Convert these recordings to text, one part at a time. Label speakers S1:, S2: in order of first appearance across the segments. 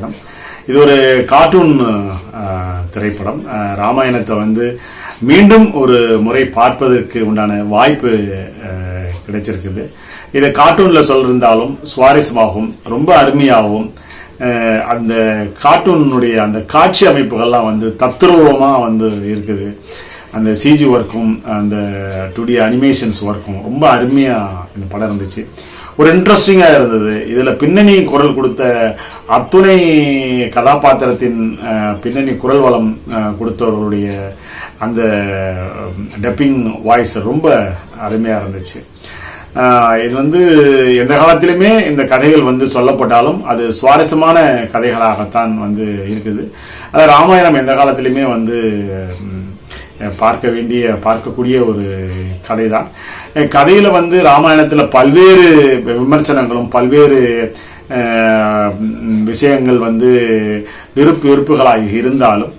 S1: ராமாயணம். இது ஒரு கார்ட்டூன் திரைப்படம். ராமாயணத்தை வந்து மீண்டும் ஒரு முறை பார்ப்பதற்கு உண்டான வாய்ப்பு கிடைச்சிருக்குது. இதை கார்ட்டூன்ல சொல்லிருந்தாலும் சுவாரஸ்யமாகவும் ரொம்ப அருமையாகவும் அந்த கார்ட்டூனுடைய அந்த காட்சி அமைப்புகள்லாம் வந்து தத்ரூபமா வந்து இருக்குது. அந்த சிஜி ஒர்க்கும் அந்த 2D அனிமேஷன்ஸ் ஒர்க்கும் ரொம்ப அருமையா இந்த படம் இருந்துச்சு. ஒரு இன்ட்ரெஸ்டிங்கா இருந்தது. இதுல பின்னணி குரல் கொடுத்த அத்துணை கதாபாத்திரத்தின் பின்னணி குரல் வளம் கொடுத்தவர்களுடைய அந்த டப்பிங் வாய்ஸ் ரொம்ப அருமையா இருந்துச்சு. இது வந்து எந்த காலத்திலுமே இந்த கதைகள் வந்து சொல்லப்பட்டாலும் அது சுவாரஸ்யமான கதைகளாகத்தான் வந்து இருக்குது. அது ராமாயணம் எந்த காலத்திலுமே வந்து பார்க்கக்கூடிய ஒரு கதை தான். கதையில வந்து ராமாயணத்துல பல்வேறு விமர்சனங்களும் பல்வேறு விஷயங்கள் வந்து வெறுப்புகளாக இருந்தாலும்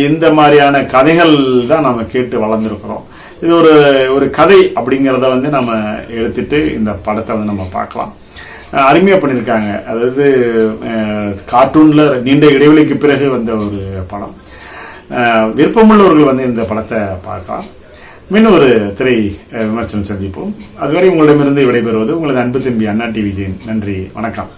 S1: இந்த மாதிரியான கதைகள் தான் நம்ம கேட்டு வளர்ந்துருக்கிறோம். இது ஒரு கதை அப்படிங்கிறத வந்து நம்ம எடுத்துட்டு இந்த படத்தை வந்து நம்ம பார்க்கலாம். அருமையா பண்ணியிருக்காங்க. அதாவது கார்ட்டூன்ல நீண்ட இடைவெளிக்கு பிறகு வந்த ஒரு படம். விருப்பமுள்ளவர்கள் வந்து இந்த படத்தை பார்க்கலாம். மீண்டும் ஒரு திரை விமர்சனம் சந்திப்போம். அதுவரை உங்களிடமிருந்து விடைபெறுவது உங்களது அன்பு தம்பி அண்ணா டிவி ஜெயின். நன்றி, வணக்கம்.